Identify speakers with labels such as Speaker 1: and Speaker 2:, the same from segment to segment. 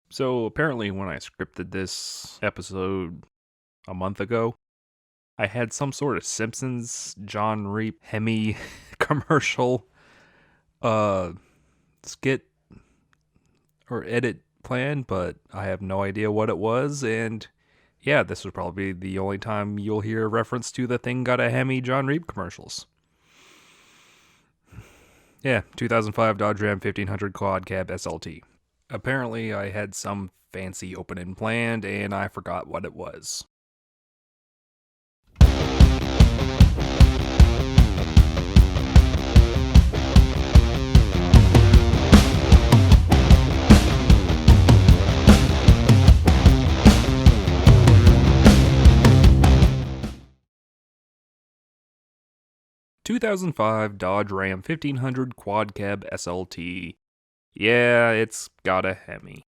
Speaker 1: So apparently, when I scripted this episode a month ago, I had some sort of Simpsons John Reap Hemi commercial uh skit or edit plan, but I have no idea what it was. And yeah, this would probably be the only time you'll hear a reference to the thing got a Hemi John Reap commercials. Yeah, 2005 Dodge Ram 1500 Quad Cab SLT. Apparently, I had some fancy opening planned and I forgot what it was. 2005 Dodge Ram 1500 Quad Cab SLT. Yeah, it's got a Hemi.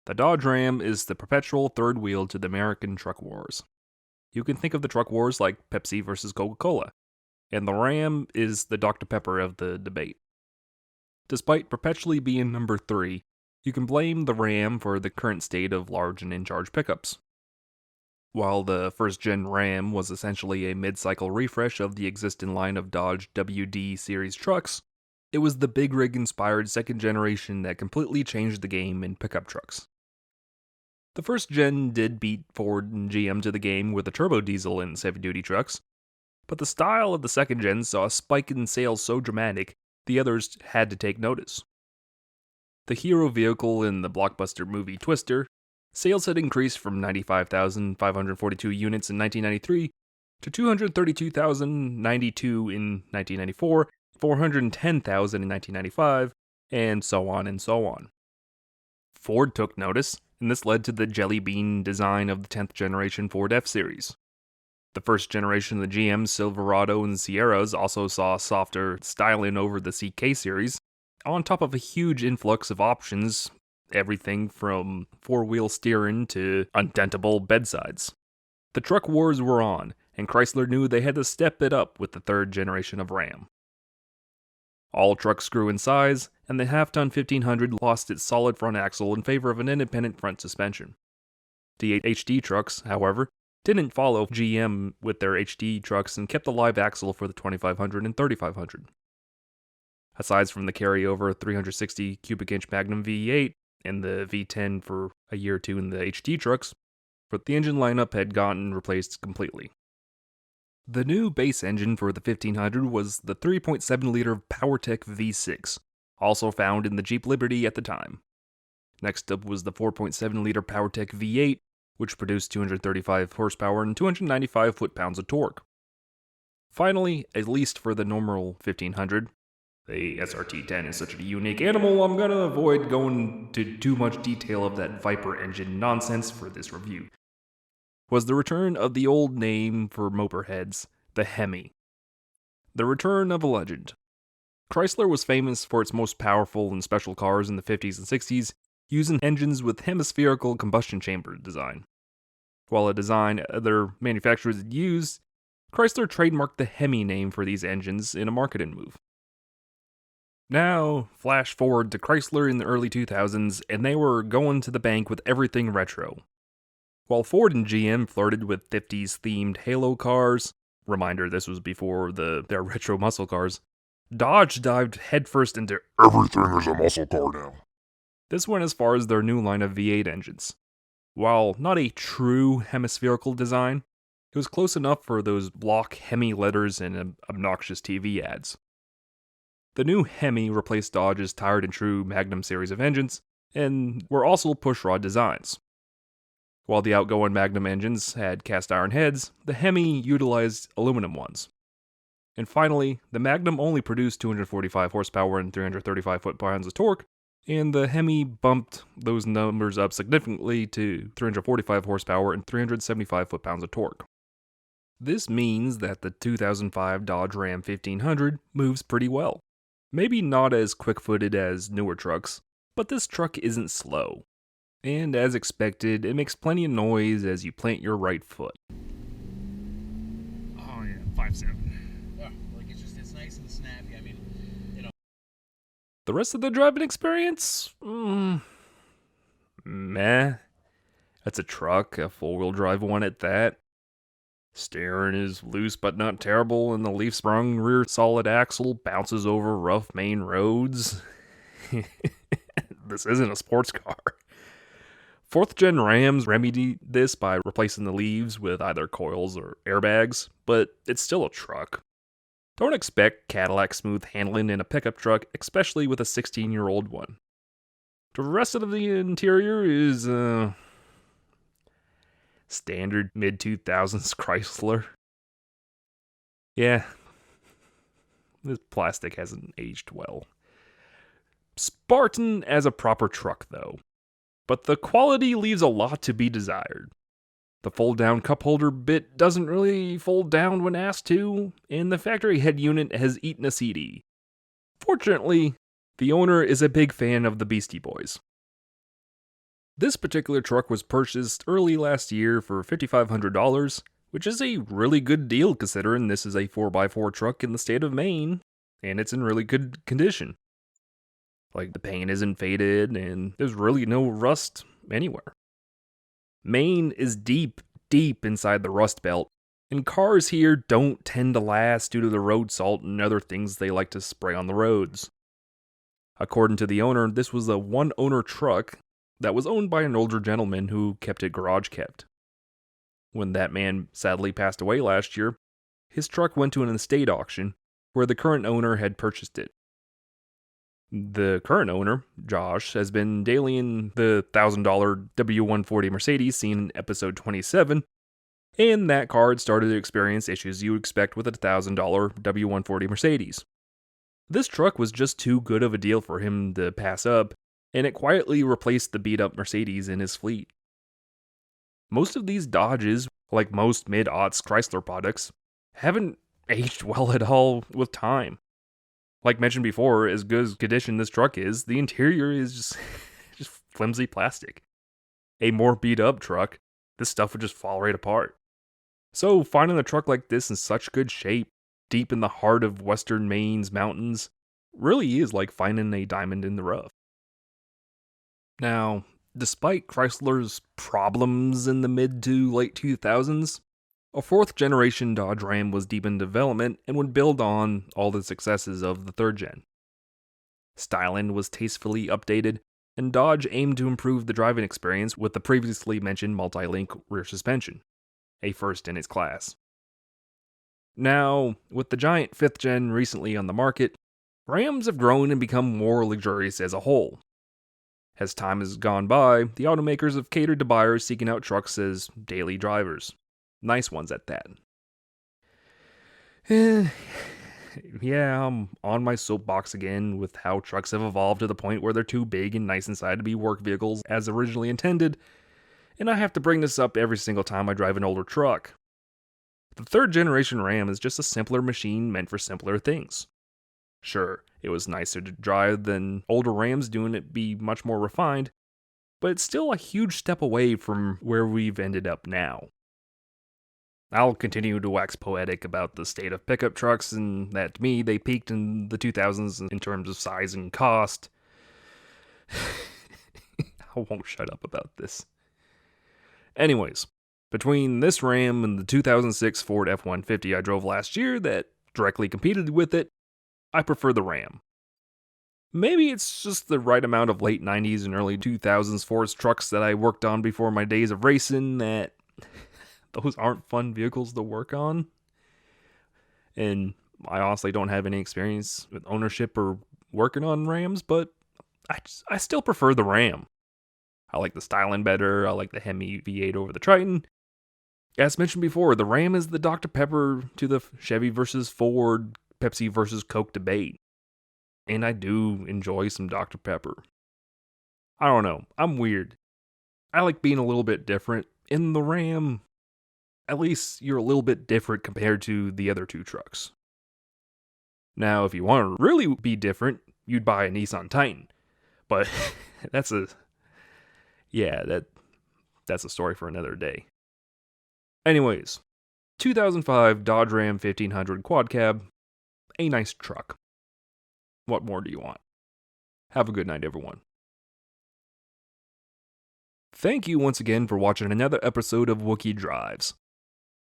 Speaker 1: The Dodge Ram is the perpetual third wheel to the American truck wars. You can think of the truck wars like Pepsi versus Coca-Cola, and the Ram is the Dr. Pepper of the debate. Despite perpetually being number 3, you can blame the Ram for the current state of large and in-charge pickups. While the first-gen Ram was essentially a mid-cycle refresh of the existing line of Dodge WD series trucks, it was the big rig-inspired second generation that completely changed the game in pickup trucks. The first gen did beat Ford and GM to the game with a turbo diesel in heavy-duty trucks, but the style of the second gen saw a spike in sales so dramatic, the others had to take notice. The hero vehicle in the blockbuster movie Twister, sales had increased from 95,542 units in 1993 to 232,092 in 1994, 410,000 in 1995, and so on and so on. Ford took notice, and this led to the jelly bean design of the 10th generation Ford F-Series. The first generation of the GM Silverado and Sierras also saw softer styling over the CK series, on top of a huge influx of options, everything from four-wheel steering to undentable bedsides. The truck wars were on, and Chrysler knew they had to step it up with the third generation of Ram. All trucks grew in size, and the half-ton 1500 lost its solid front axle in favor of an independent front suspension. The HD trucks, however, didn't follow GM with their HD trucks and kept the live axle for the 2500 and 3500. Aside from the carryover 360 cubic inch Magnum V8 and the V10 for a year or two in the HD trucks, but the engine lineup had gotten replaced completely. The new base engine for the 1500 was the 3.7-liter PowerTech V6, also found in the Jeep Liberty at the time. Next up was the 4.7-liter PowerTech V8, which produced 235 horsepower and 295 foot-pounds of torque. Finally, at least for the normal 1500, the SRT-10 is such a unique animal, I'm gonna avoid going into too much detail of that Viper engine nonsense for this review, was the return of the old name for motorheads, the Hemi. The return of a legend. Chrysler was famous for its most powerful and special cars in the 50s and 60s, using engines with hemispherical combustion chamber design. While a design other manufacturers had used, Chrysler trademarked the Hemi name for these engines in a marketing move. Now, flash forward to Chrysler in the early 2000s, and they were going to the bank with everything retro. While Ford and GM flirted with 50s themed Halo cars, reminder this was before their retro muscle cars, Dodge dived headfirst into
Speaker 2: Everything is a muscle car now.
Speaker 1: this went as far as their new line of V8 engines. While not a true hemispherical design, it was close enough for those block Hemi letters and obnoxious TV ads. The new Hemi replaced Dodge's tired and true Magnum series of engines, and were also pushrod designs. While the outgoing Magnum engines had cast iron heads, the Hemi utilized aluminum ones. And finally, the Magnum only produced 245 horsepower and 335 foot-pounds of torque, and the Hemi bumped those numbers up significantly to 345 horsepower and 375 foot-pounds of torque. This means that the 2005 Dodge Ram 1500 moves pretty well. Maybe not as quick-footed as newer trucks, but this truck isn't slow. And as expected, it makes plenty of noise as you plant your right foot.
Speaker 3: Oh yeah, 5.7. Yeah, like it's nice and snappy. I mean,
Speaker 1: The rest of the driving experience? meh. That's a truck, a four-wheel drive one at that. Steering is loose but not terrible, and the leaf-sprung rear solid axle bounces over rough main roads. This isn't a sports car. Fourth gen Rams remedied this by replacing the leaves with either coils or airbags, but it's still a truck. Don't expect Cadillac smooth handling in a pickup truck, especially with a 16-year-old one. The rest of the interior is, standard mid-2000s Chrysler. Yeah, this plastic hasn't aged well. Spartan as a proper truck, though. But the quality leaves a lot to be desired. The fold-down cup holder bit doesn't really fold down when asked to, and the factory head unit has eaten a CD. Fortunately, the owner is a big fan of the Beastie Boys. This particular truck was purchased early last year for $5,500, which is a really good deal considering this is a 4x4 truck in the state of Maine, and it's in really good condition. Like, the paint isn't faded, and there's really no rust anywhere. Maine is deep inside the Rust Belt, and cars here don't tend to last due to the road salt and other things they like to spray on the roads. According to the owner, this was a one-owner truck that was owned by an older gentleman who kept it garage kept. When that man sadly passed away last year, his truck went to an estate auction where the current owner had purchased it. The current owner, Josh, has been dailying the $1,000 W140 Mercedes seen in episode 27, and that car had started to experience issues you expect with a $1,000 W140 Mercedes. This truck was just too good of a deal for him to pass up, and it quietly replaced the beat-up Mercedes in his fleet. Most of these Dodges, like most mid-aughts Chrysler products, haven't aged well at all with time. Like mentioned before, as good as condition this truck is, the interior is just flimsy plastic. A more beat-up truck, this stuff would just fall right apart. So finding a truck like this in such good shape, deep in the heart of western Maine's mountains, really is like finding a diamond in the rough. Now, despite Chrysler's problems in the mid to late 2000s, a fourth generation Dodge Ram was deep in development and would build on all the successes of the third gen. Styling was tastefully updated, and Dodge aimed to improve the driving experience with the previously mentioned multi-link rear suspension, a first in its class. Now, with the giant 5th gen recently on the market, Rams have grown and become more luxurious as a whole. As time has gone by, the automakers have catered to buyers seeking out trucks as daily drivers. Nice ones at that. Yeah, I'm on my soapbox again with how trucks have evolved to the point where they're too big and nice inside to be work vehicles as originally intended, and I have to bring this up every single time I drive an older truck. The third generation Ram is just a simpler machine meant for simpler things. Sure, it was nicer to drive than older Rams doing it be much more refined, but it's still a huge step away from where we've ended up now. I'll continue to wax poetic about the state of pickup trucks and that to me they peaked in the 2000s in terms of size and cost. I won't shut up about this. Anyways, between this Ram and the 2006 Ford F-150 I drove last year that directly competed with it, I prefer the Ram. Maybe it's just the right amount of late 90s and early 2000s Ford trucks that I worked on before my days of racing that those aren't fun vehicles to work on. And I honestly don't have any experience with ownership or working on Rams, but I still prefer the Ram. I like the styling better, I like the Hemi V8 over the Triton. As mentioned before, the Ram is the Dr. Pepper to the Chevy versus Ford, Pepsi versus Coke debate. And I do enjoy some Dr. Pepper. I don't know, I'm weird. I like being a little bit different. In the Ram, at least you're a little bit different compared to the other two trucks. Now, if you want to really be different, you'd buy a Nissan Titan. But that's a story for another day. Anyways, 2005 Dodge Ram 1500 Quad Cab, a nice truck. What more do you want? Have a good night, everyone. Thank you once again for watching another episode of Wookie Drives.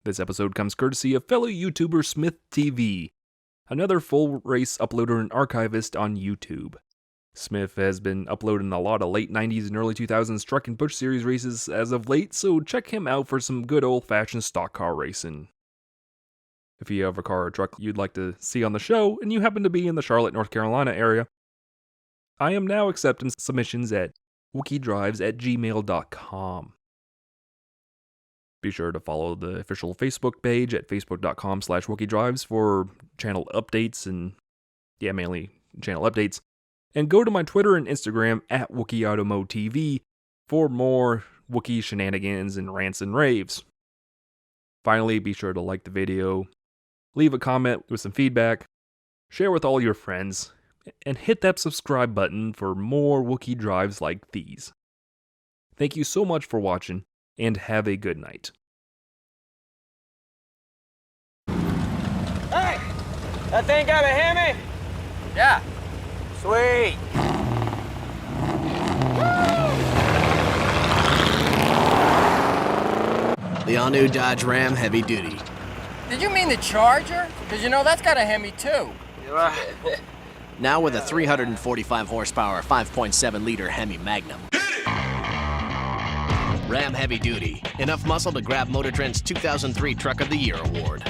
Speaker 1: This episode comes courtesy of fellow YouTuber Smith TV, another full race uploader and archivist on YouTube. Smith has been uploading a lot of late 90s and early 2000s truck and push series races as of late, so check him out for some good old-fashioned stock car racing. If you have a car or truck you'd like to see on the show, and you happen to be in the Charlotte, North Carolina area, I am now accepting submissions at wookiedrives@gmail.com. Be sure to follow the official Facebook page at facebook.com/wookiedrives for channel updates mainly channel updates. And go to my Twitter and Instagram at WookieAutomoTV for more Wookie shenanigans and rants and raves. Finally, be sure to like the video, leave a comment with some feedback, share with all your friends, and hit that subscribe button for more Wookie Drives like these. Thank you so much for watching, and have a good night.
Speaker 4: Hey! That thing got a Hemi?
Speaker 3: Yeah.
Speaker 4: Sweet.
Speaker 5: The all-new Dodge Ram Heavy Duty.
Speaker 6: Did you mean the Charger? Because you know that's got a Hemi too.
Speaker 5: Now with a 345 horsepower, 5.7-liter Hemi Magnum. Ram Heavy Duty. Enough muscle to grab Motor Trend's 2003 Truck of the Year award.